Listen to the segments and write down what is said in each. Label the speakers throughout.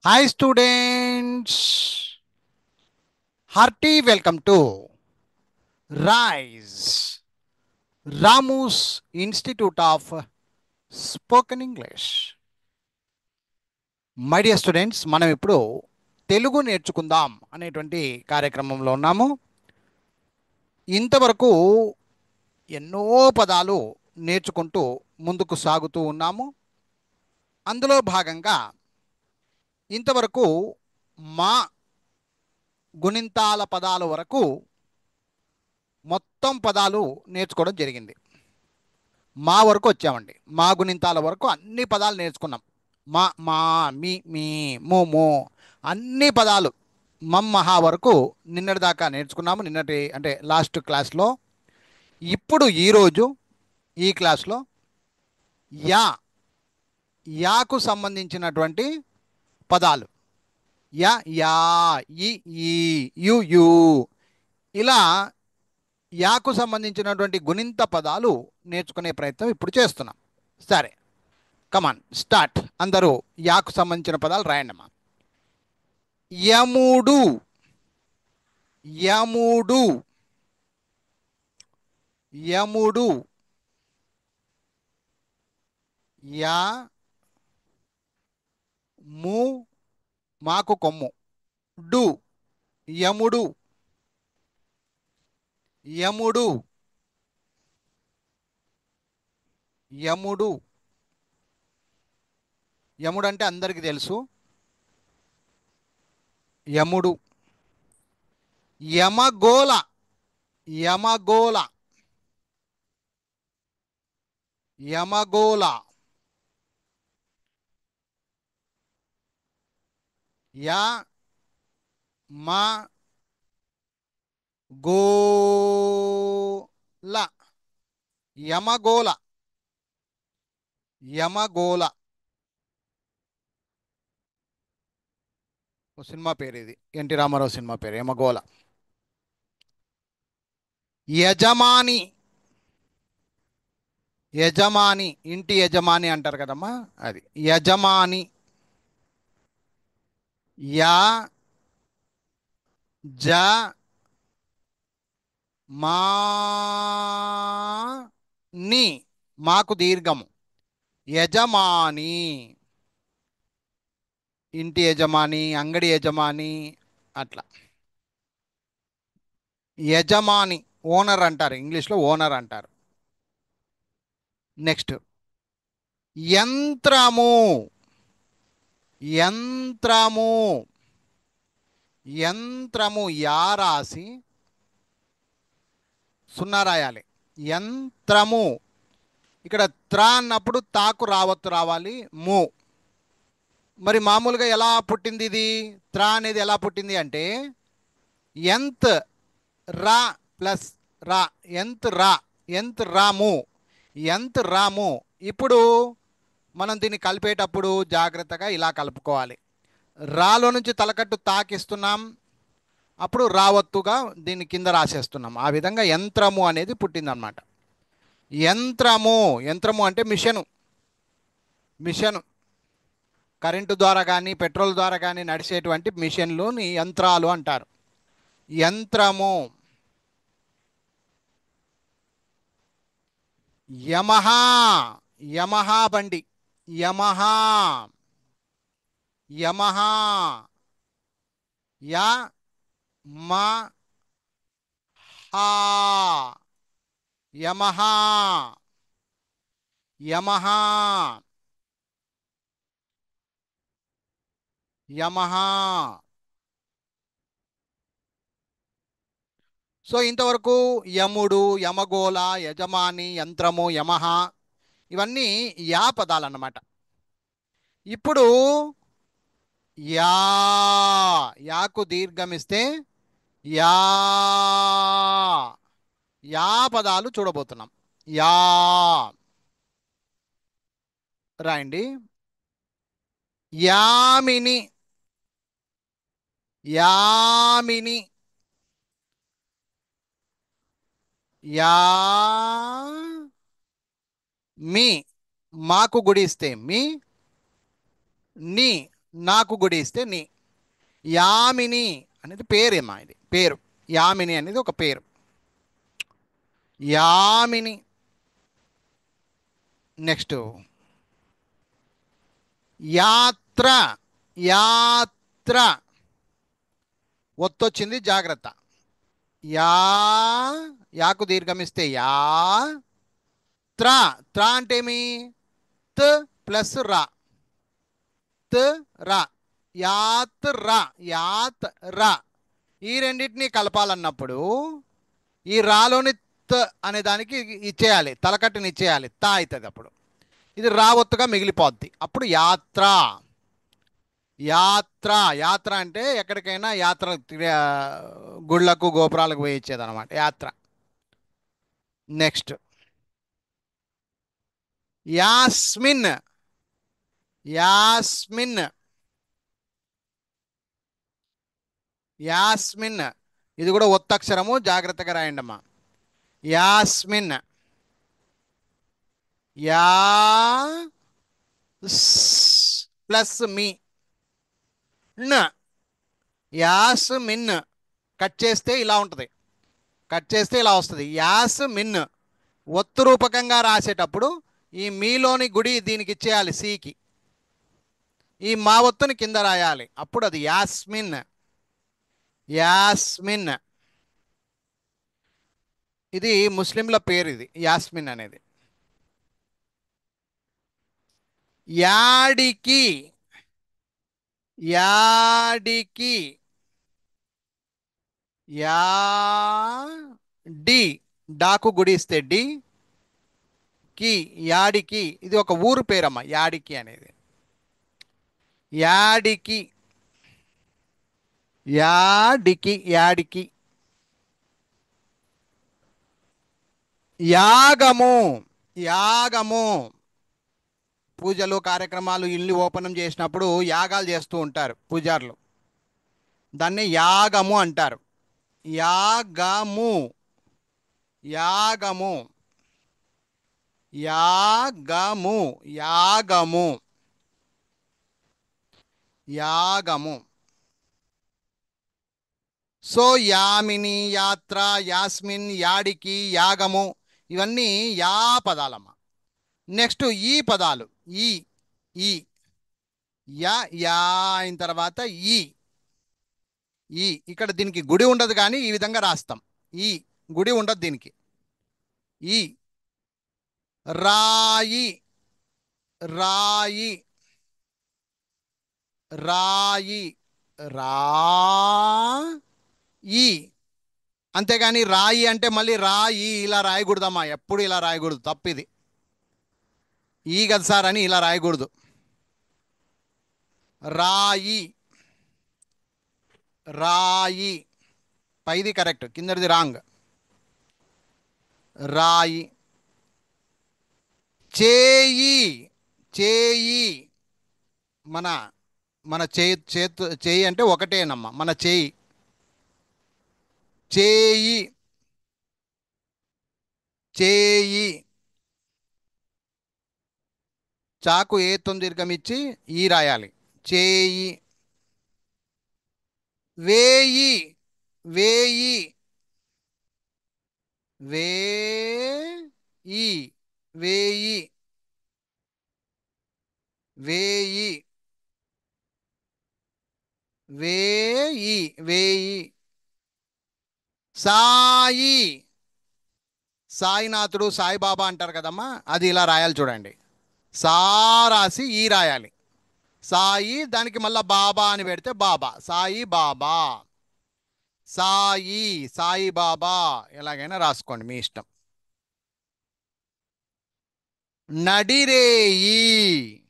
Speaker 1: Hi students, hearty welcome to RISE, Ramu's Institute of Spoken English. My dear students, మనం ఇప్పుడు తెలుగు నేర్చుకుందాం అనేటువంటి కార్యక్రమంలో ఉన్నాము. ఇంతవరకు ఎన్నో పదాలు నేర్చుకుంటూ ముందుకు సాగుతూ ఉన్నాము. అందులో భాగంగా ఇంతవరకు మా గుణింతాల పదాల వరకు మొత్తం పదాలు నేర్చుకోవడం జరిగింది. మా వరకు వచ్చామండి. మా గుణింతాల వరకు అన్ని పదాలు నేర్చుకున్నాం. మా మా మీ మీ మో మో అన్ని పదాలు మహా వరకు నిన్నటి దాకా నేర్చుకున్నాము. నిన్నటి అంటే లాస్ట్ క్లాస్లో. ఇప్పుడు ఈరోజు ఈ క్లాస్లో యా యాకు సంబంధించినటువంటి పదాలు యా యా ఈ ఈ యు యు ఇలా యాకు సంబంధించినటువంటి గుణింత పదాలు నేర్చుకునే ప్రయత్నం ఇప్పుడు చేస్తున్నాం. సరే, కమాన్ స్టార్ట్. అందరూ యాకు సంబంధించిన పదాలు రాయండి అమ్మా. యముడు, యముడు, యముడు. యా ము మాకు కొమ్ము. డు యముడు, యముడు, యముడు. యముడు అంటే అందరికీ తెలుసు. యముడు. యమగోళ, యమగోళ, యమగోళ. యా మా గోళ, యమగోళ, యమగోళ. ఓ సినిమా పేరు ఇది, ఎన్టీ రామారావు సినిమా పేరు యమగోళ. యజమాని, యజమాని, ఇంటి యజమాని అంటారు కదమ్మా, అది యజమాని. యా జ మా ని మాకు దీర్ఘము. యజమాని, ఇంటి యజమాని, అంగడి యజమాని, అట్లా. యజమాని ఓనర్ అంటారు, ఇంగ్లీష్లో ఓనర్ అంటారు. నెక్స్ట్ యంత్రము, యంత్రము, యంత్రము. యా రాసి సున్నా రాయాలి. యంత్రము. ఇక్కడ త్రా అన్నప్పుడు తాకు రావత్తు రావాలి, ము. మరి మామూలుగా ఎలా పుట్టింది ఇది? త్రా అనేది ఎలా పుట్టింది అంటే ఎంత్ రా ప్లస్ రా, ఎంత్ రా, ఎంత్ రాము, ఎంత్ రాము. ఇప్పుడు మనం దీన్ని కలిపేటప్పుడు జాగ్రత్తగా ఇలా కలుపుకోవాలి. రాలో నుంచి తలకట్టు తాకిస్తున్నాం, అప్పుడు రావత్తుగా దీన్ని కింద రాసేస్తున్నాం. ఆ విధంగా యంత్రము అనేది పుట్టిందనమాట. యంత్రము, యంత్రము అంటే మిషను. మిషను కరెంటు ద్వారా కానీ పెట్రోల్ ద్వారా కానీ నడిచేటువంటి మిషన్లుని యంత్రాలు అంటారు. యంత్రము. యమహా, యమహా బండి, యమహా, యమహా. యా మా హా, యమహా, యమహా, యమహా. సో ఇంతవరకు యముడు, యమగోళ, యజమాని, యంత్రము, యమహ ఇవన్నీ యా పదాలన్నమాట. ఇప్పుడు యా, యాకు దీర్ఘమిస్తే యా, యా పదాలు చూడబోతున్నాం. యా రాయండి. యామిని, యామిని. యా మీ మాకు గుడిస్తే మీ, ని నాకు గుడి ఇస్తే నీ. యామిని అనేది పేరేమా, ఇది పేరు. యామిని అనేది ఒక పేరు. యామిని. నెక్స్ట్ యాత్ర. యాత్ర. ఒత్తొచ్చింది, జాగ్రత్త. యా, యాకు దీర్ఘమిస్తే యా. త్ర. త్ర అంటే ఏమి? త్ ప్లస్ రా. త్ రా. యాత్ రా. యాత్ రా. ఈ రెండింటినీ కలపాలన్నప్పుడు ఈ రాలోని త్ అనే దానికి ఇచ్చేయాలి, తలకట్టుని ఇచ్చేయాలి, తా అవుతుంది అప్పుడు. ఇది రా ఒత్తుగా మిగిలిపోద్ది, అప్పుడు యాత్ర. యాత్ర. యాత్ర అంటే ఎక్కడికైనా యాత్ర, గుళ్ళకు గోపురాలకు పోయి ఇచ్చేదన్నమాట యాత్ర. నెక్స్ట్ యాస్మిన్. యాస్మిన్. యాస్మిన్. ఇది కూడా ఒత్తక్షరము, జాగ్రత్తగా రాయండి అమ్మా. యాస్మిన్. యా ప్లస్ మీ న్. యాస్మిన్. కట్ చేస్తే ఇలా ఉంటుంది, కట్ చేస్తే ఇలా వస్తుంది యాస్మిన్. ఒత్తు రూపకంగా రాసేటప్పుడు ఈ మీలోని గుడి దీనికి ఇచ్చేయాలి, సికి. ఈ మా ఒత్తుని కింద రాయాలి, అప్పుడు అది యాస్మిన్. యాస్మిన్. ఇది ముస్లింల పేరు, ఇది యాస్మిన్ అనేది. యాడికి. యాడికి. Yeah D. డాకు గుడి ఇస్తే డి. కి. యాడికి. ఇది ఒక ఊరు పేరమ్మ, యాడికి అనేది. యాడికి. యాడికి. యాడికి. యాగము. యాగము. పూజలు కార్యక్రమాలు ఇల్లు ఓపెనం చేసినప్పుడు యాగాలు చేస్తూ ఉంటారు పూజారులు, దాన్ని యాగము అంటారు. యాగము. యాగము. యాగము. యాగము. యాగము. సో యామిని, యాత్ర, యాస్మిన్, యాడికి, యాగము, ఇవన్నీ యా పదాలమ్మ. నెక్స్ట్ ఈ పదాలు. ఈ. ఈ. యా. యా అయిన తర్వాత ఈ. ఈ. ఇక్కడ దీనికి గుడి ఉండదు కానీ ఈ విధంగా రాస్తాం. ఈ. గుడి ఉండదు దీనికి. ఈ. రాయి. రాయి. రాయి. రా ఈ. అంతేగాని రాయి అంటే మళ్ళీ రాయి ఇలా రాయకూడదమ్మా, ఎప్పుడు ఇలా రాయకూడదు, తప్పిది. ఈ కదా సార్ అని ఇలా రాయకూడదు. రాయి. రాయి. పైది కరెక్ట్, కిందది రాంగ్. రాయి. చేయి. చేయి. మన మన చేయి అంటే ఒకటేనమ్మా, మన చేయి. చేయి. చేయి. చాకు ఏ దీర్ఘం ఇచ్చి ఈ రాయాలి, చేయి. వేయి. వేయి. వేయి. వేయి. వేయి. వేయి. వేయి. సాయి. సాయినాథుడు, సాయిబాబా అంటారు కదమ్మా, అది ఇలా రాయాలి చూడండి. సా రాసి ఈ రాయాలి. సాయి, దానికి మళ్ళా బాబా అని పెడితే బాబా. సాయి బాబా. సాయి. సాయి బాబా. ఎలాగైనా రాసుకోండి, మీ ఇష్టం. నడిరేయి.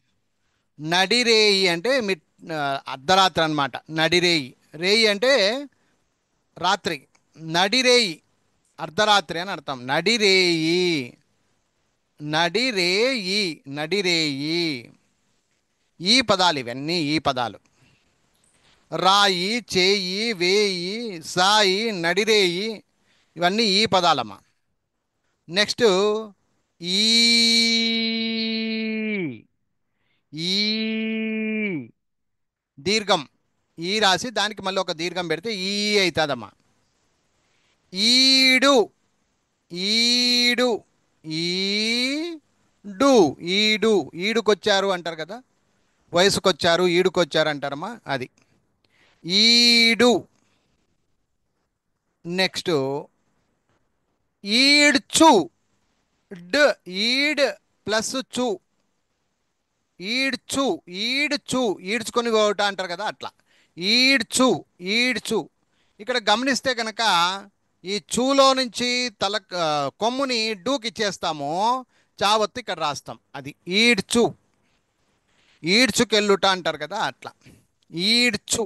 Speaker 1: నడిరేయి అంటే అర్ధరాత్రి అన్నమాట. నడిరేయి. రేయి అంటే రాత్రి. నడిరేయి అర్ధరాత్రి అని అర్థం. నడిరేయి. నడిరేయి. నడిరేయి. ఈ పదాలు ఇవన్నీ, ఈ పదాలు. రాయి, చేయి, వేయి, సాయి, నడిరేయి, ఇవన్నీ ఈ పదాలమ్మా. నెక్స్ట్ ఈ. ఈ. దీర్ఘం ఈ రాసి దానికి మళ్ళీ ఒక దీర్ఘం పెడితే ఈ అవుతుందమ్మా. ఈడు ఈడు ఈడు ఈడు ఈడుకొచ్చారు అంటారు కదా, వయసుకొచ్చారు ఈడుకొచ్చారు అంటారమ్మా, అది ఈడు. నెక్స్ట్ ఈడ్చు, డ్ ఈడ్ ప్లస్ చు, ఈడ్చు ఈడ్చు ఈడ్చుకొని పోవట అంటారు కదా, అట్లా ఈడ్చు ఈడ్చు. ఇక్కడ గమనిస్తే కనుక ఈ చూలో నుంచి తల కొమ్ముని డూకి ఇచ్చేస్తాము, చావత్తు ఇక్కడ రాస్తాం, అది ఈడ్చు. ఈడ్చుకెళ్ళుట అంటారు కదా, అట్లా ఈడ్చు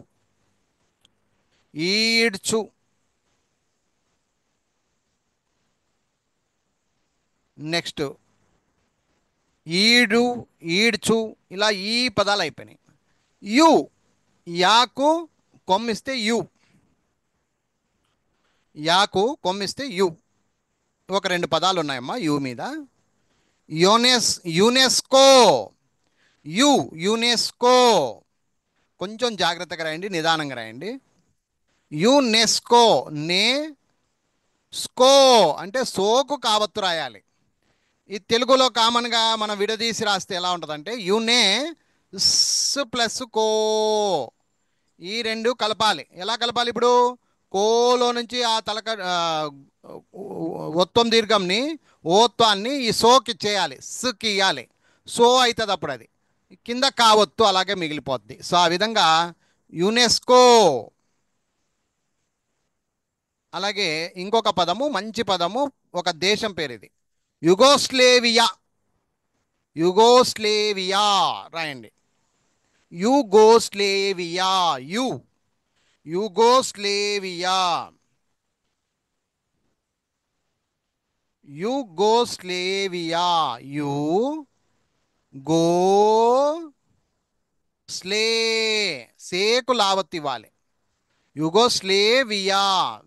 Speaker 1: ఈడ్చు. నెక్స్ట్ ఈడు ఈడ్చు, ఇలా ఈ పదాలు అయిపోయినాయి. యు యాకు కొమ్మిస్తే యు, యాకు కొమ్మిస్తే యు. ఒక రెండు పదాలు ఉన్నాయమ్మా యు మీద. యునెస్కో, యు యునెస్కో, కొంచెం జాగ్రత్తగా రాయండి, నిదానంగా రాయండి. యునెస్కో, నే స్కో అంటే సోకు కావత్తు రాయాలి. ఈ తెలుగులో కామన్గా మనం విడదీసి రాస్తే ఎలా ఉంటుందంటే యునే స్ ప్లస్ కో, ఈ రెండు కలపాలి. ఎలా కలపాలి? ఇప్పుడు కోలో నుంచి ఆ తలక ఒత్తం దీర్ఘంని ఓత్వాన్ని ఈ సోకి చేయాలి, స్కి ఇవ్వాలి, సో అవుతుంది అప్పుడు, అది కింద కావత్తు అలాగే మిగిలిపోద్ది. సో ఆ విధంగా యునెస్కో. అలాగే ఇంకొక పదము, మంచి పదము, ఒక దేశం పేరు ఇది, యుగోస్లేవియా. యుగోస్లేవియా రాయండి, Yugoslavia, you Yugoslavia, Yugoslavia, you go slay, సేకు లావత్ ఇవ్వాలి, యుగోస్లేవియా,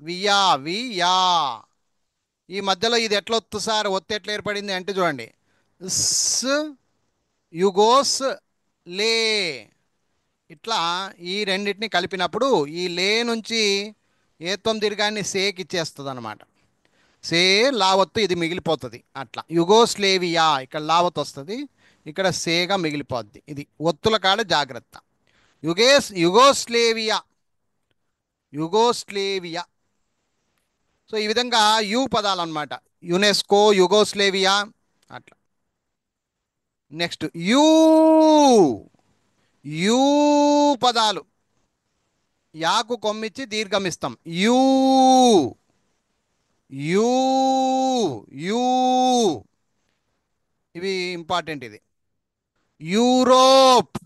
Speaker 1: వియా వియా. ఈ మధ్యలో ఇది ఎట్లా వత్తు సార్, ఒత్తి ఎట్లా ఏర్పడింది అంటే చూడండి, స్ యుగోస్ లే, ఇట్లా ఈ రెండింటిని కలిపినప్పుడు ఈ లే నుంచి ఏత్వం దీర్ఘాన్ని సేకి ఇచ్చేస్తుంది అనమాట. సే లావత్తు ఇది మిగిలిపోతుంది, అట్లా యుగోస్లేవియా, ఇక్కడ లావత్ వస్తుంది, ఇక్కడ సేగా మిగిలిపోద్ది. ఇది ఒత్తుల కాడ జాగ్రత్త. యుగోస్లేవియా, యుగోస్లేవియా. సో ఈ విధంగా యు పదాలు అనమాట, యునెస్కో, యుగోస్లేవియా, అట్లా. నెక్స్ట్ యూ, యూ పదాలు, యాకు కొమ్మిచ్చి దీర్ఘమిస్తాం, యూ యూ యూ. ఇవి ఇంపార్టెంట్. ఇది యూరోప్,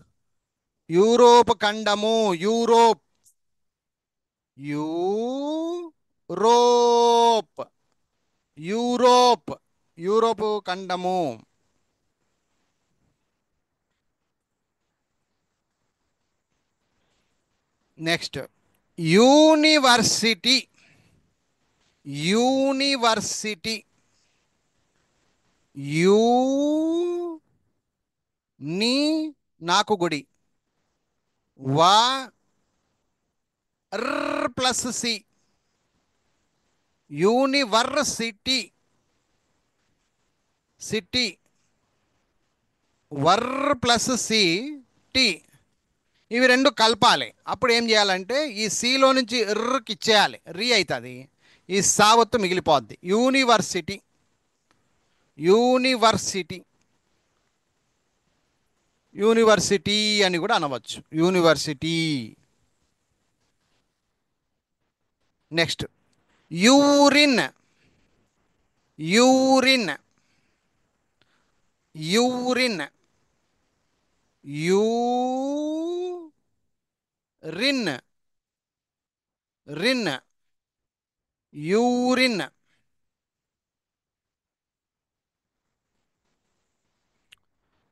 Speaker 1: యూరోప్ ఖండము, యూరోప్, యూరోప్, యూరోప్, యూరోప్ ఖండము. నెక్స్ట్ యూనివర్సిటీ, యూనివర్సిటీ, యూ ని నాకు గుడి, వా ప్లస్ సి, యూనివర్సిటీ, సిటీ, వర్ ప్లస్ సి టీ, ఇవి రెండు కలపాలి. అప్పుడు ఏం చేయాలంటే ఈ సిలో నుంచి ర్కి ఇచ్చేయాలి, రీ అవుతుంది, ఈ సావత్తు మిగిలిపోద్ది. యూనివర్సిటీ, యూనివర్సిటీ, యూనివర్సిటీ అని కూడా అనవచ్చు, university. Next urine, urine, urine, రిన్, రిన్, urine,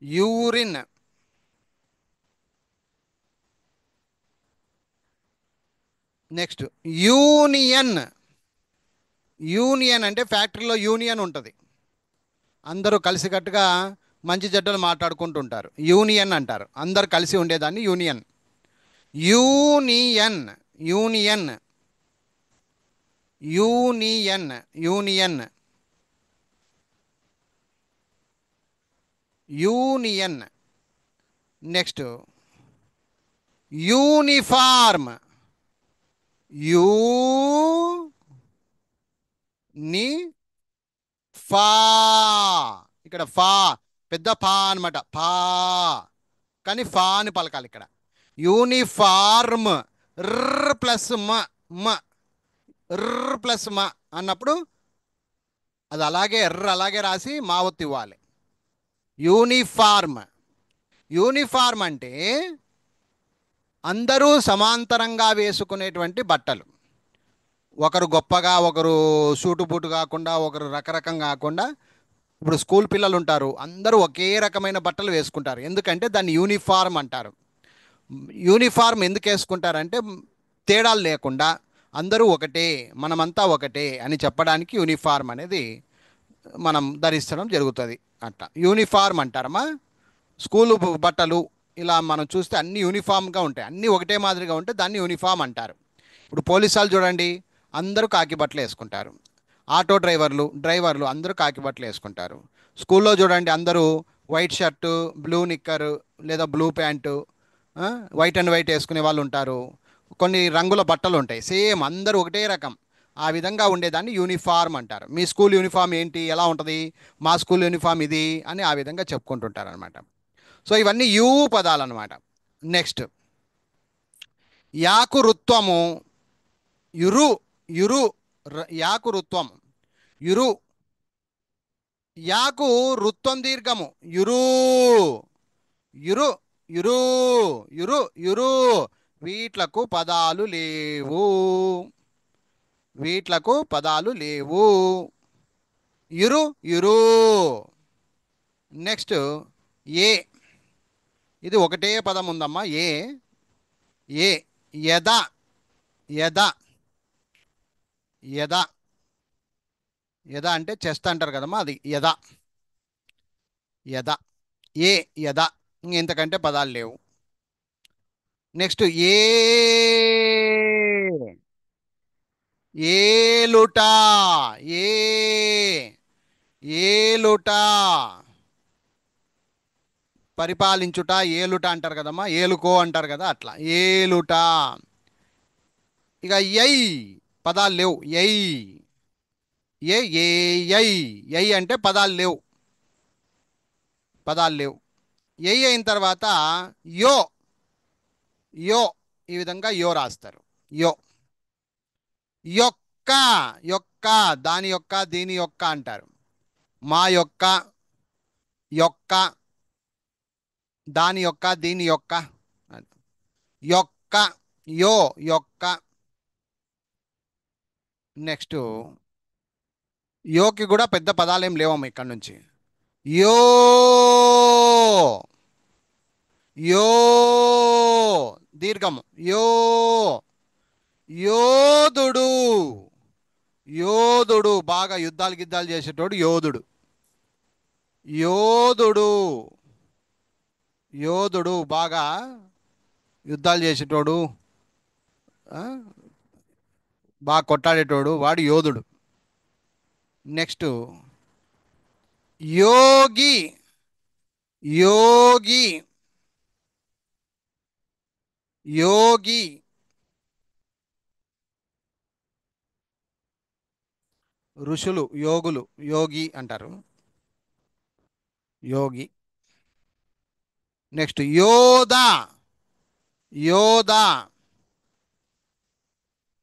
Speaker 1: urine. Next union, union అంటే ఫ్యాక్టరీలో యూనియన్ ఉంటుంది, అందరూ కలిసికట్టుగా మంచి చెడ్డలు మాట్లాడుకుంటుంటారు, యూనియన్ అంటారు, అందరు కలిసి ఉండేదాన్ని union. Union, union, union, union, union. Next uniform, you ని ఫా, ఇక్కడ ఫా పెద్ద ఫా అనమాట, ఫా, కానీ ఫా అని పలకాలి ఇక్కడ. యూనిఫార్మ్, ర్ ప్లస్ మ, మ, ర్ ప్లస్ మ అన్నప్పుడు అది అలాగే ఎర్ర అలాగే రాసి మా ఒత్తి ఇవ్వాలి. యూనిఫార్మ్. యూనిఫార్మ్ అంటే అందరూ సమాంతరంగా వేసుకునేటువంటి బట్టలు. ఒకరు గొప్పగా, ఒకరు సూటు బూటు కాకుండా, ఒకరు రకరకం కాకుండా. ఇప్పుడు స్కూల్ పిల్లలు ఉంటారు, అందరూ ఒకే రకమైన బట్టలు వేసుకుంటారు, ఎందుకంటే దాన్ని యూనిఫార్మ్ అంటారు. యూనిఫార్మ్ ఎందుకు వేసుకుంటారంటే తేడాలు లేకుండా అందరూ ఒకటే, మనమంతా ఒకటే అని చెప్పడానికి యూనిఫార్మ్ అనేది మనం ధరించడం జరుగుతుంది. అట్లా యూనిఫార్మ్ అంటారమ్మా. స్కూలు బట్టలు ఇలా మనం చూస్తే అన్ని యూనిఫామ్గా ఉంటాయి, అన్నీ ఒకటే మాదిరిగా ఉంటే దాన్ని యూనిఫామ్ అంటారు. ఇప్పుడు పోలీసు వాళ్ళు చూడండి, అందరూ కాకి బట్టలు వేసుకుంటారు. ఆటో డ్రైవర్లు అందరూ కాకి బట్టలు వేసుకుంటారు. స్కూల్లో చూడండి, అందరూ వైట్ షర్టు, బ్లూ నిక్కరు లేదా blue pant, white and white వేసుకునే వాళ్ళు ఉంటారు. కొన్ని రంగుల బట్టలు ఉంటాయి, సేమ్ అందరూ ఒకటే రకం. ఆ విధంగా ఉండేదాన్ని యూనిఫార్మ్ అంటారు. మీ స్కూల్ యూనిఫామ్ ఏంటి, ఎలా ఉంటుంది, మా స్కూల్ యూనిఫామ్ ఇది అని ఆ విధంగా చెప్పుకుంటుంటారు అనమాట. సో ఇవన్నీ యూ పదాలు అనమాట. నెక్స్ట్ యాకు రుత్వము, యురు, యురు, యాకు రుత్వం, యురు, యాకు రుత్వం దీర్ఘము, యురు, యురు, యురు, యురు, యురు. వీట్లకు పదాలు లేవు, వీట్లకు పదాలు లేవు. యురు, యురు. నెక్స్ట్ ఏ, ఇది ఒకటే పదం ఉందమ్మా, ఏ, ఏ, యద, యద, యద, యద అంటే చెస్ట్ అంటారు కదమ్మా, అది యద, యద, ఏ, యద. ఇంతకంటే పదాలు లేవు. నెక్స్ట్ ఏ, ఏలుట, ఏ, ఏలుట, పరిపాలించుట, ఏలుట అంటారు కదమ్మా, ఏలుకో అంటారు కదా, అట్లా ఏలుట. ఇక యై, పదాలు లేవు, యై, ఏ, ఏ, యై, యై అంటే పదాలు లేవు, పదాలు లేవు. యై అయిన తర్వాత యో, యో, ఈ విధంగా యో రాస్తారు, యో. యొక్క, యొక్క, దాని యొక్క, దీని యొక్క అంటారు. మా యొక్క, యొక్క, దాని యొక్క, దీని యొక్క, యొక్క, యో, యొక్క. నెక్స్ట్ యోకి కూడా పెద్ద పదాలేం లేవమ్మ ఇక్కడ నుంచి. యో, యో, దీర్ఘము, యో, యోధుడు, యోధుడు, బాగా యుద్ధాలు గిద్దాలు చేసేటోడు యోధుడు, యోధుడు, యోధుడు, బాగా యుద్ధాలు చేసేటోడు, ఆ, బాగా కొట్టాడేటోడు, వాడు యోధుడు. నెక్స్ట్ యోగి, యోగి, యోగి, ఋషులు, యోగులు, యోగి అంటారు, యోగి. నెక్స్ట్ యోధ, యోధ,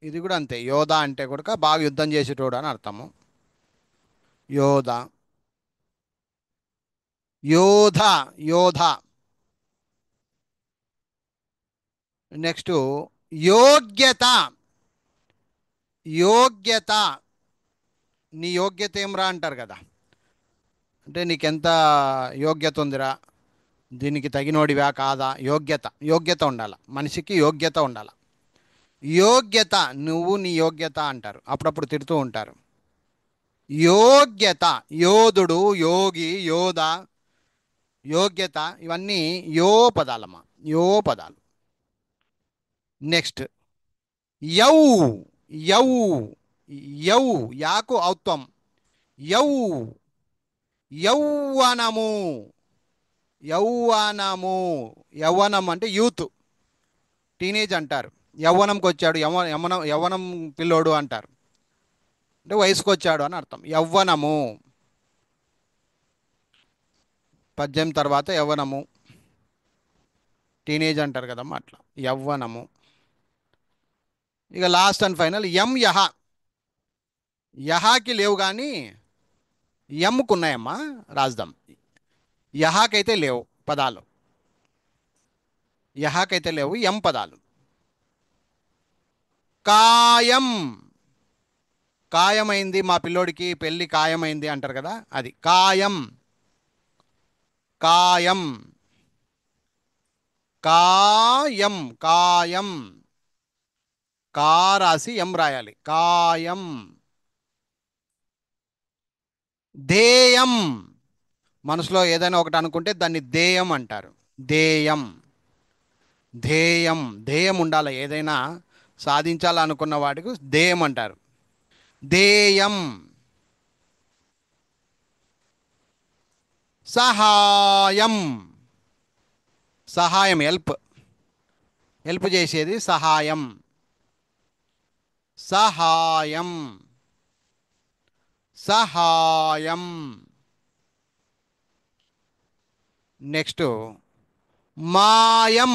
Speaker 1: ఇది కూడా అంతే, యోధ అంటే కూడా బాగా యుద్ధం చేసేటోడు అని అర్థము, యోధ, యోధ, యోధ. నెక్స్ట్ యోగ్యత, యోగ్యత, నీ యోగ్యత ఏమ్రా అంటారు కదా, అంటే నీకెంత యోగ్యత ఉందిరా, దీనికి తగినోడివా కాదా, యోగ్యత, యోగ్యత ఉండాలి, మనిషికి యోగ్యత ఉండాలి. యోగ్యత, నువ్వు నీ యోగ్యత అంటారు, అప్పుడప్పుడు తిడుతూ ఉంటారు. యోగ్యత, యోధుడు, యోగి, యోధ, యోగ్యత, ఇవన్నీ యో పదాలమ్మా, యో పదాలు. నెక్స్ట్ యౌ, యౌ, యౌ, యాకు ఔత్వం, యౌ, యౌవనము, యౌవనము, యవ్వనం అంటే యూత్, టీనేజ్ అంటారు. యవ్వనంకి వచ్చాడు, యవ్వనం పిల్లోడు అంటారు, అంటే వయసుకు వచ్చాడు అని అర్థం. యవ్వనము 18 తర్వాత యవ్వనము, టీనేజ్ అంటారు కదమ్మా అట్లా, యవ్వనము. ఇక లాస్ట్ అండ్ ఫైనల్ యం యహ. యహాకి లేవు కానీ యమ్కు ఉన్నాయమ్మా, రాద్దాం. యహాకైతే లేవు పదాలు, యహాకైతే లేవు యం పదాలు. కాయం, ఖాయమైంది మా పిల్లోడికి పెళ్ళి ఖాయమైంది అంటారు కదా, అది కాయం. కాయం, కాయం, కాయం, కా రాసి ఎం రాయాలి, కాయం. ధ్యేయం, మనసులో ఏదైనా ఒకటి అనుకుంటే దాన్ని ధ్యేయం అంటారు. ధ్యేయం, ధ్యేయం, ధ్యేయం ఉండాలి, ఏదైనా సాధించాలనుకున్న వాటికి ధ్యేయం అంటారు. ధ్యేయం. సహాయం, సహాయం హెల్ప్, హెల్ప్ చేసేది సహాయం. సహాయం, సహాయం. నెక్స్ట్ మాయం,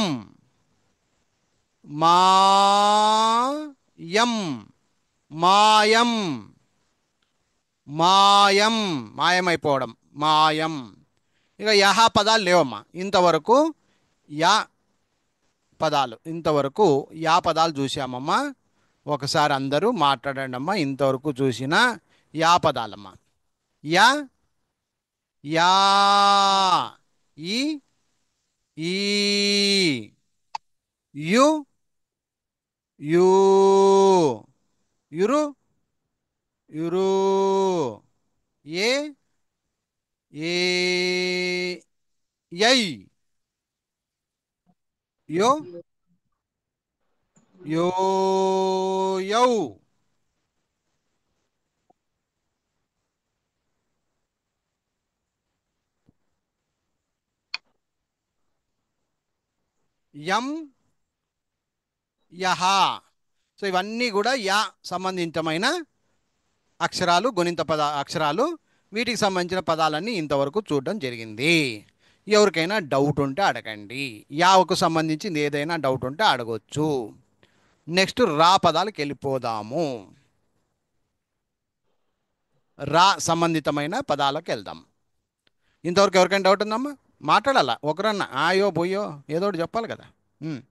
Speaker 1: మాయం, మాయం, మాయం, మాయమైపోవడం, మాయం. ఇక యహ పదాలు లేవమ్మా ఇంతవరకు. యా పదాలు ఇంతవరకు, యా పదాలు చూసామమ్మా. ఒకసారి అందరూ మాట్లాడండి అమ్మా, ఇంతవరకు చూసిన యా పదాలమ్మా. యా, యా, ఈ, ఈ, యు, యూ, యురు, యురు, ఏ, ఏ, యై, యో, యో, యౌ. యం, యహ. సో ఇవన్నీ కూడా యా సంబంధితమైన అక్షరాలు, గుణింత అక్షరాలు. వీటికి సంబంధించిన పదాలన్నీ ఇంతవరకు చూడడం జరిగింది. ఎవరికైనా డౌట్ ఉంటే అడగండి, యావకు సంబంధించింది ఏదైనా డౌట్ ఉంటే అడగొచ్చు. నెక్స్ట్ రా పదాలకు వెళ్ళిపోదాము. రా సంబంధితమైన పదాలకు వెళ్దాం. ఇంతవరకు ఎవరికైనా డౌట్ ఉందమ్మా? మాట్లాడాలా ఒకరన్నా, ఆయో బొయ్యో ఏదో ఒకటి చెప్పాలి కదా. ఉమ్,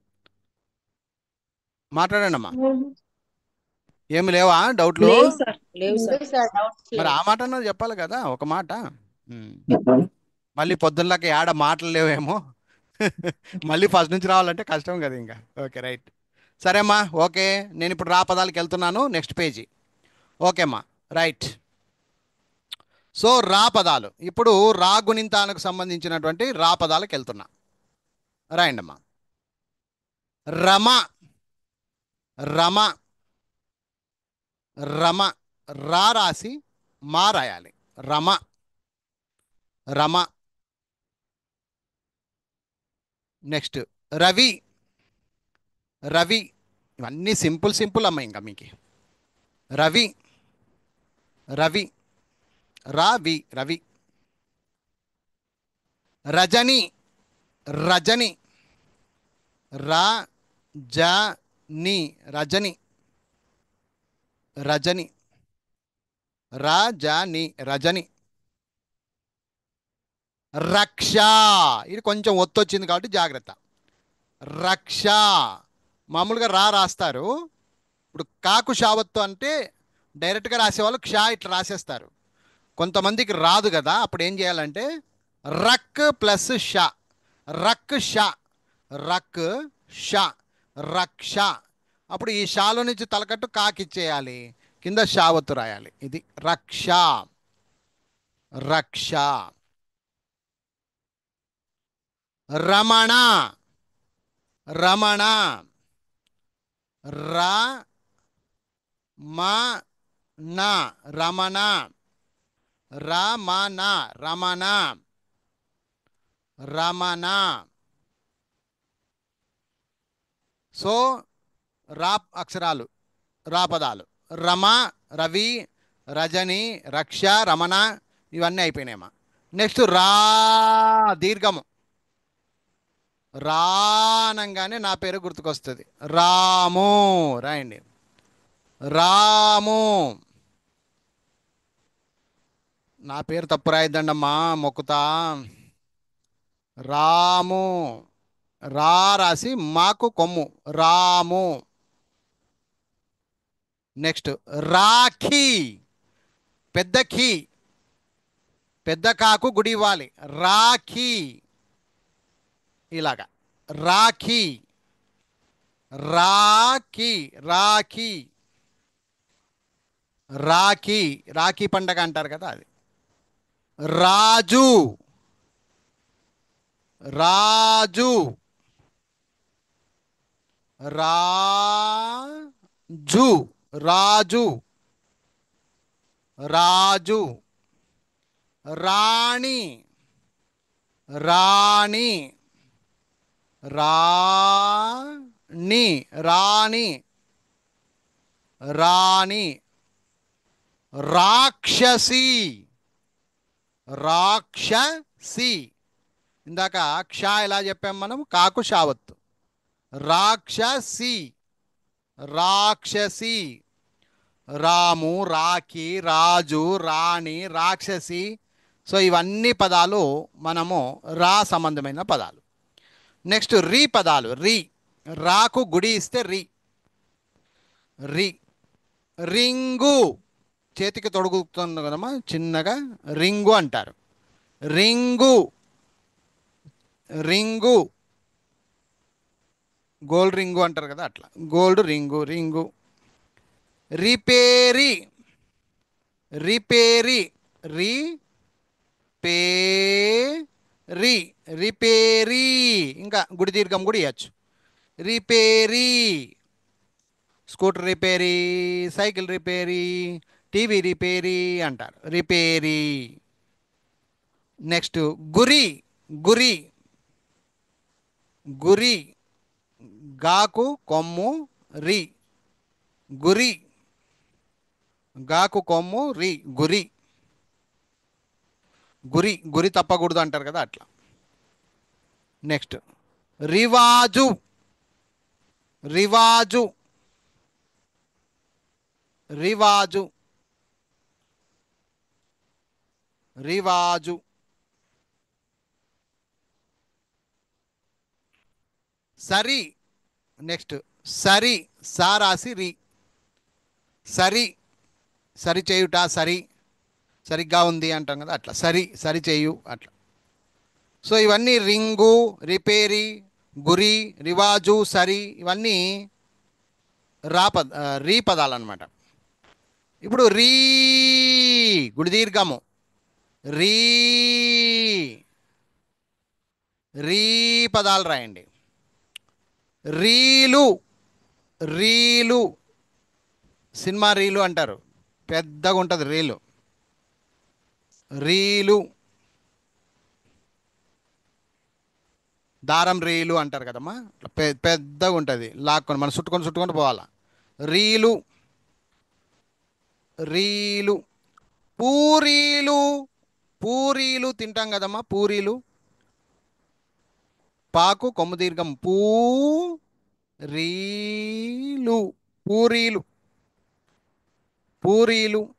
Speaker 1: మాట్లాడండి అమ్మా. ఏమి లేవా డౌట్లు?
Speaker 2: లేవు సార్, లేవు సార్.
Speaker 3: ఉంది సార్, డౌట్స్
Speaker 1: మరి
Speaker 3: లేవు.
Speaker 1: ఆ మాట అన్నది చెప్పాలి కదా, ఒక మాట. ఉమ్. మళ్ళీ పొద్దున్నలాగా ఏడ మాటలు లేవేమో. మళ్ళీ ఫస్ట్ నుంచి రావాలంటే కష్టం కదా ఇంకా. ఓకే రైట్, సరే అమ్మా, ఓకే. నేను ఇప్పుడు రా పదాలకు వెళ్తున్నాను, నెక్స్ట్ పేజీ. ఓకే అమ్మా, రైట్. సో రా పదాలు, ఇప్పుడు రా గుణింతానికి సంబంధించినటువంటి రా పదాలకు వెళ్తున్నా. రాయండి అమ్మా. రమ, రమ, రమ, రా రాసి మా రాయాలి, రమ, రమ. నెక్స్ట్ రవి, రవి. ఇవన్నీ సింపుల్ సింపుల్ అమ్మ ఇంకా మీకు. రవి, రవి, రవి, రవి. రజని, రజని, రజని, రజని, రజని, రజని, రజని. రక్ష, ఇది కొంచెం ఒత్తొచ్చింది కాబట్టి జాగ్రత్త. రక్ష, మామూలుగా రా రాస్తారు, ఇప్పుడు కాకు షావత్తు అంటే డైరెక్ట్గా రాసేవాళ్ళు క్ష ఇట్లా రాసేస్తారు. కొంతమందికి రాదు కదా, అప్పుడు ఏం చేయాలంటే రక్ ప్లస్ ష, రక్ ష, రక్ ష, రక్ష. అప్పుడు ఈ షాలో నుంచి తలకట్టు కాకిచ్చేయాలి, కింద షావత్తు రాయాలి. ఇది రక్ష, రక్ష. రమణ, రమణ, రా మా నా రమణ. రమణ రమణ రమణ. సో రా అక్షరాలు, రా పదాలు. రమ, రవి, రజని, రక్ష, రమణ, ఇవన్నీ అయిపోయినాయమ్మా. నెక్స్ట్ రా, దీర్ఘము. రానంగానే నా పేరు గుర్తుకొస్తుంది. రాము రాయండి. రాము. నా పేరు తప్పు రాయిద్దండమ్మా, మొక్కుతా. రాము. రా రాసి మాకు కొమ్ము, రాము. నెక్స్ట్ రాఖీ, పెద్ద ఖీ, పెద్ద కాకు గుడి ఇవ్వాలి. రాఖీ. ఇలాగా రాఖీ. రాఖీ రాఖీ రాఖీ. రాఖీ పండగ అంటారు కదా అది. రాజు. రాజు. రాజు. రాజు. రాజు. రాణి. రాణి. రాణి. రాణి. రాణి. రాక్షసి. రాక్షసి. ఇందాక క్ష ఎలా చెప్పాం మనం, కాకు షావత్తు. రాక్షసి. రాక్షసి. రాము, రాఖీ, రాజు, రాణి, రాక్షసి. సో ఇవన్నీ పదాలు మనము రా సంబంధమైన పదాలు. నెక్స్ట్ రీ పదాలు. రీ, రాకు గుడి ఇస్తే రీ. రీ. రింగు, చేతికి తొడుగుతుంది కదమ్మా చిన్నగా, రింగు అంటారు. రింగు. రింగు. గోల్డ్ రింగు అంటారు కదా అట్లా, గోల్డ్ రింగు. రింగు. రిపేరి. రిపేరి. రి పే రి. రిపేరీ. ఇంకా గుడి దీర్ఘం కూడా ఇవ్వచ్చు. రిపేరీ. స్కూటర్ రిపేరీ, సైకిల్ రిపేరీ, టీవీ రిపేరీ అంటారు. రిపేరీ. నెక్స్ట్ గురి. గురి. గురి. గాకు కొమ్ము రి. గురి. గాకు కొమ్ము రి. గురి. గురి. గురి తప్పకూడదు అంటారు కదా అట్లా. నెక్స్ట్ రివాజు. రివాజు. రివాజు. రివాజు. సరి. నెక్స్ట్ సరి. సారాసి రి. సరి. సరి చేయుట, సరి, సరిగ్గా ఉంది అంటాం కదా అట్లా. సరి, సరి చేయు అట్లా. సో ఇవన్నీ రింగు, రిపేరీ, గురి, రివాజు, సరి, ఇవన్నీ రీ పదాలు అనమాట. ఇప్పుడు రీ, గుడి దీర్ఘము. రీ. రీ పదాలు రాయండి. రీలు. రీలు. సినిమా రీలు అంటారు, పెద్దగా ఉంటుంది రీలు. రీలు. దారం రీలు అంటారు కదమ్మా, పెద్దగా ఉంటుంది, లాక్కొని మనం చుట్టుకొని చుట్టుకొని పోవాలా. రీలు. రీలు. పూరీలు. పూరీలు తింటాం కదమ్మా, పూరీలు. పాకు కొమ్ము దీర్ఘం పూ రీలు. పూరీలు. పూరీలు.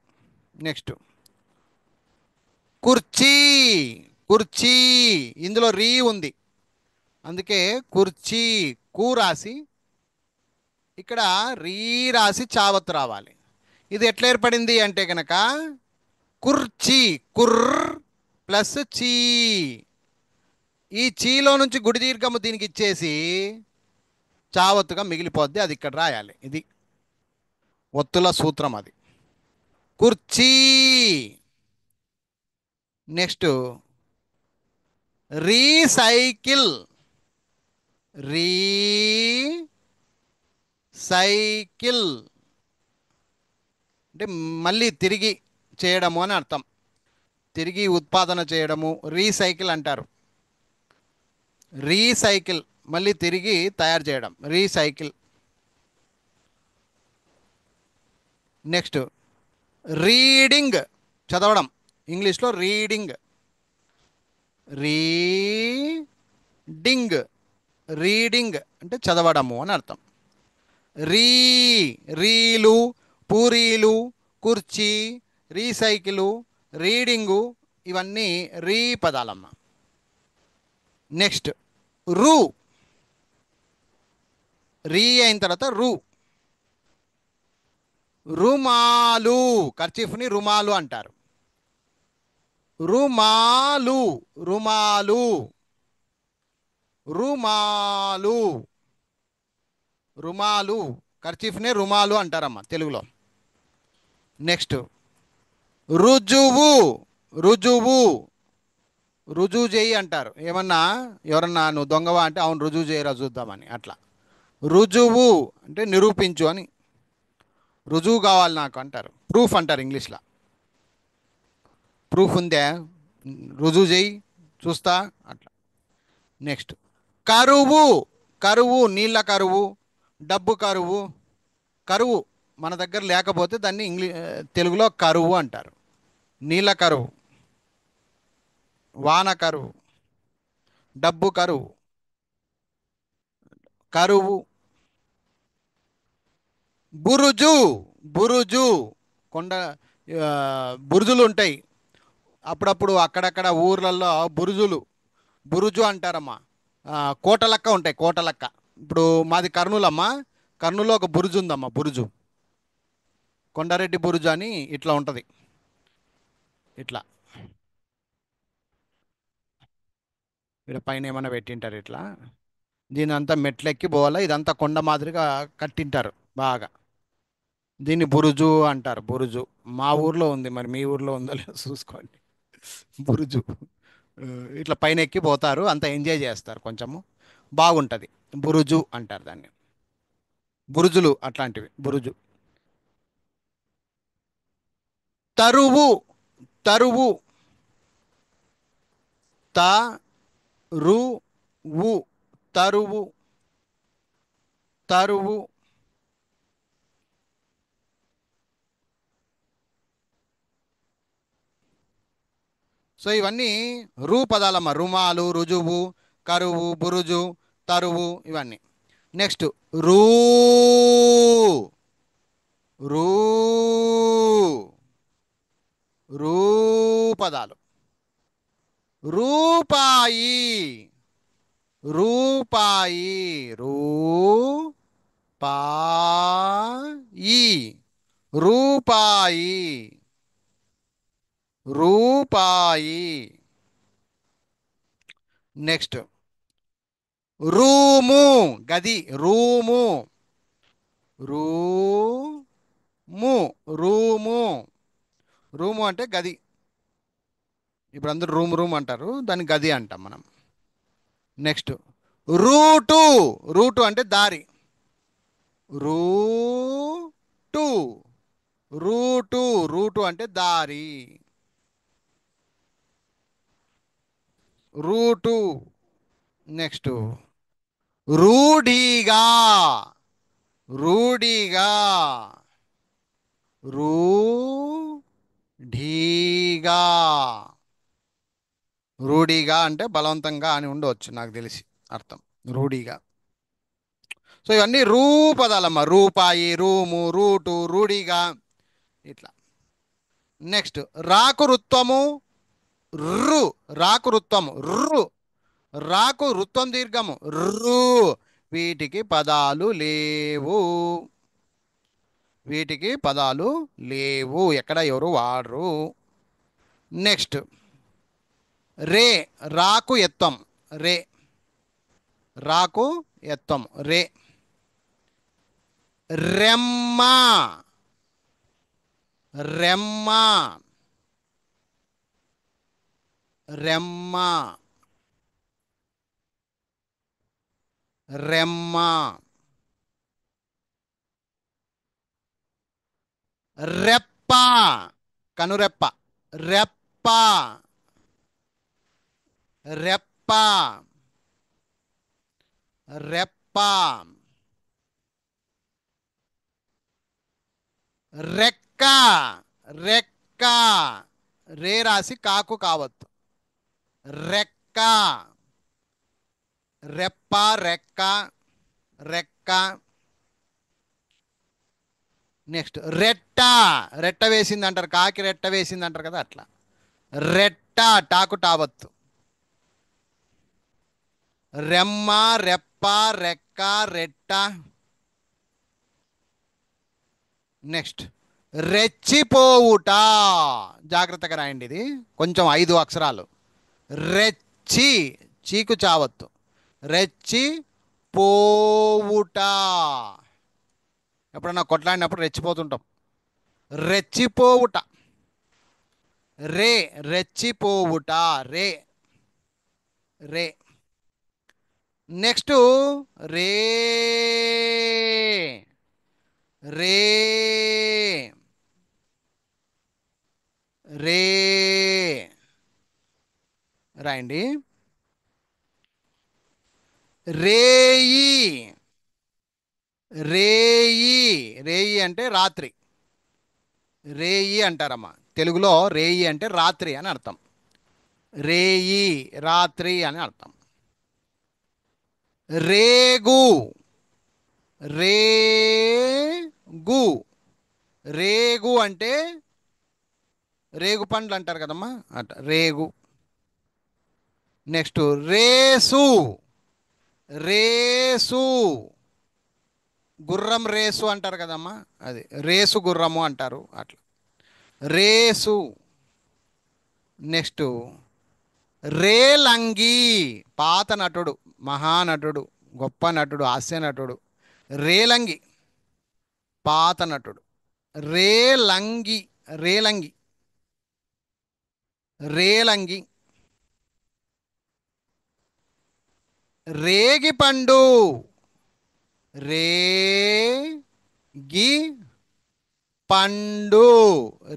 Speaker 1: నెక్స్ట్ కుర్చీ. కుర్చీ. ఇందులో రీ ఉంది, అందుకే కుర్చీ. కూ రాసి ఇక్కడ రీ రాసి చావత్తు రావాలి. ఇది ఎట్లా ఏర్పడింది అంటే కనుక కుర్చీ, కుర్ర ప్లస్ చీ. ఈ చీలో నుంచి గుడి దీర్ఘము దీనికి ఇచ్చేసి చావత్తుగా మిగిలిపోద్ది, అది ఇక్కడ రాయాలి. ఇది ఒత్తుల సూత్రం అది. కుర్చీ. Next recycle. రీ సైకిల్ అంటే మళ్ళీ తిరిగి చేయడము అని అర్థం. తిరిగి ఉత్పాదన చేయడము రీసైకిల్ అంటారు. రీసైకిల్ మళ్ళీ తిరిగి తయారు చేయడం రీసైకిల్. నెక్స్ట్ రీడింగ్ చదవడం. ఇంగ్లీష్లో రీడింగ్. రీడింగ్ రీడింగ్ అంటే చదవడము అని అర్థం. రీ రీలు, పూరీలు, కుర్చీ, రీసైకిలు, రీడింగు ఇవన్నీ రీ పదాలమ్మ. నెక్స్ట్ రు. రీ అయిన తర్వాత రు. రుమాలు కర్చీఫ్ని రుమాలు అంటారు. రుమాలు రుమాలు రుమాలు రుమాలు కర్చీఫ్నే రుమాలు అంటారమ్మా తెలుగులో. నెక్స్ట్ రుజువు. రుజువు రుజువు చేయి అంటారు. ఏమన్నా ఎవరన్నా నువ్వు దొంగవా అంటే అవును రుజువు చేయరా చూద్దామని అట్లా. రుజువు అంటే నిరూపించు అని. రుజువు కావాలి నాకు అంటారు. ప్రూఫ్ అంటారు ఇంగ్లీష్లో. ప్రూఫ్ ఉందే రుజువు చేయి చూస్తా అట్లా. నెక్స్ట్ కరువు. కరువు నీళ్ళ కరువు, డబ్బు కరువు. కరువు మన దగ్గర లేకపోతే దాన్ని తెలుగులో కరువు అంటారు. నీళ్ళ కరువు, వాన కరువు, డబ్బు కరువు, కరువు. బురుజు. బురుజు కొండ ఆ, బురుజులు ఉంటాయి అప్పుడప్పుడు అక్కడక్కడ ఊర్లలో బురుజులు. బురుజు అంటారమ్మా. కోట లెక్క ఉంటాయి, కోట లెక్క. ఇప్పుడు మాది కర్నూలు అమ్మా. కర్నూలులో ఒక బురుజు ఉందమ్మా. బురుజు కొండారెడ్డి బురుజు అని ఇట్లా ఉంటుంది. ఇట్లా ఇక్కడ పైన ఏమైనా పెట్టింటారు ఇట్లా. దీని అంతా మెట్లెక్కి పోవాలా. ఇదంతా కొండ మాదిరిగా కట్టింటారు బాగా. దీన్ని బురుజు అంటారు. బురుజు మా ఊర్లో ఉంది, మరి మీ ఊర్లో ఉందో లేదో చూసుకోండి. బురుజు ఆ, ఇట్లా పైన ఎక్కి పోతారు, అంత ఎంజాయ్ చేస్తారు, కొంచెము బాగుంటుంది. బురుజు అంటారు దాన్ని. బురుజులు అట్లాంటివి బురుజు. తరువు. తరువు త రు వు తరువు. తరువు. సో ఇవన్నీ రూ పదాలమ్మ. రుమాలు, రుజువు, కరువు, బురుజు, తరువు ఇవన్నీ. నెక్స్ట్ రూ. రూ. రూ పదాలు. రూపాయి. రూపాయి రూ పాయి. రూపాయి. రూపాయి. నెక్స్ట్ రూము గది. రూము. రూము. రూము. రూము అంటే గది. ఇప్పుడు అందరూ రూమ్ రూమ్ అంటారు, దాన్ని గది అంటాం మనం. Next route. రూటు అంటే దారి. రూటు. రూటు. రూటు అంటే దారి. రూటు. నెక్స్ట్ రూఢిగా. రూఢిగా. రూఢిగా. రూఢిగా అంటే బలవంతంగా అని ఉండవచ్చు నాకు తెలిసి అర్థం. రూఢిగా. సో ఇవన్నీ రూ పదాలమ్మ. రూపాయి, రూము, రూటు, రూఢిగా ఇట్లా. నెక్స్ట్ రాకు రుత్వము. రు. రాకు రుత్వము. రు. రాకు రుత్వం దీర్ఘము. రు. వీటికి పదాలు లేవు. వీటికి పదాలు లేవు, ఎక్కడ ఎవరు వాడరు. నెక్స్ట్ రే. రాకు ఎత్తం. రే. రాకు ఎత్తం రే. రెమ్మ. రెమ్మ. రెమ్మ. రెమ్మ. రెప్ప, కనురెప్ప. రెప్ప, రెప్ప, రెప్ప. రెక్క, రెక్క. రే రాసి కాకు కావద్దు. రెక్క. రెప్ప, రెక్క, రెక్క. నెక్స్ట్ రెట్ట. రెట్ట వేసింది అంటారు, కాకి రెట్ట వేసింది అంటారు కదా, అట్లా. రెట్ట, టాకు టావత్తు. రెమ్మ, రెప్ప, రెక్క, రెట్ట. నెక్స్ట్ రెచ్చిపోవుట. జాగ్రత్తగా రాయండి, ఇది కొంచెం 5 అక్షరాలు. రెచ్చి, చీకు చావత్తు. రెచ్చి పోవుట. ఎప్పుడన్నా కొట్లాడినప్పుడు రెచ్చిపోతుంటాం. రెచ్చిపోవుట. రే, రెచ్చిపోవుట. రే, రే. నెక్స్ట్ రే, రే, రే. రాయండి. రేయి, రేయి. రేయి అంటే రాత్రి. రేయి అంటారమ్మా తెలుగులో. రేయి అంటే రాత్రి అని అర్థం. రేయి, రాత్రి అని అర్థం. రేగు, రేగు. రేగు అంటే రేగు పండ్లు అంటారు కదమ్మా, అట రేగు. Next race, race. గుర్రం రేసు అంటారు కదమ్మా, అది రేసు గుర్రము అంటారు, అట్లా రేసు. నెక్స్ట్ రేలంగి. పాత నటుడు, మహానటుడు, గొప్ప నటుడు, హాస్య నటుడు. రేలంగి, పాత నటుడు. రేలంగి, రేలంగి, రేలంగి. రేగిపండు, రేగి పండు.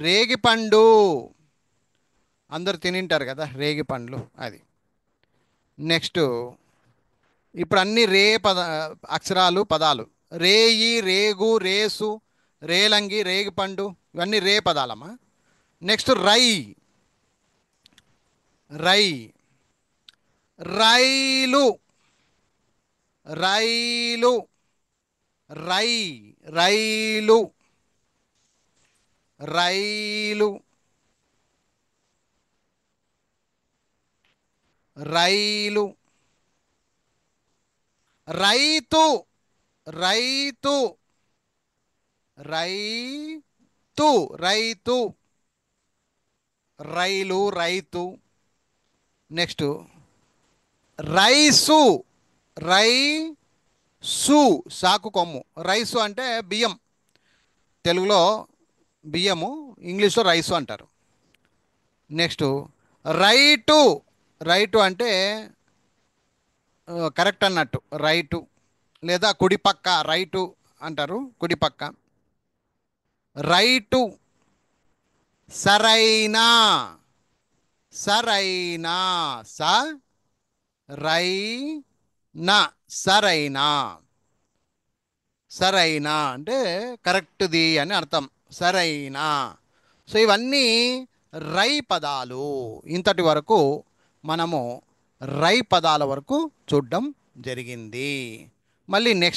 Speaker 1: రేగిపండు అందరు తినింటారు కదా రేగి పండ్లు, అది. నెక్స్ట్ ఇప్పుడు అన్ని రే అక్షరాలు, పదాలు. రేయి, రేగు, రేసు, రేలంగి, రేగిపండు, ఇవన్నీ రే పదాలమ్మా. నెక్స్ట్ రై, రై. రైలు, రైలు, రై, రైలు, రైలు, రైలు. రైతు, రైతు, రైతు, రైతు. రైలు, రైతు. నెక్స్ట్ రైసు, రైసు, సాకు కొమ్ము. రైసు అంటే బియ్యం, తెలుగులో బియ్యము, ఇంగ్లీష్లో రైసు అంటారు. నెక్స్ట్ రైటు, రైటు అంటే కరెక్ట్ అన్నట్టు, రైటు. లేదా కుడిపక్క, రైటు అంటారు, కుడిపక్క. రైటు. సరైన, సరైన, స రై నా, సరైన. సరైన అంటే కరెక్ట్ది అని అర్థం, సరైన. సో ఇవన్నీ రై పదాలు. ఇంతటి వరకు మనము రై పదాల వరకు చూడడం జరిగింది. మళ్ళీ నెక్స్ట్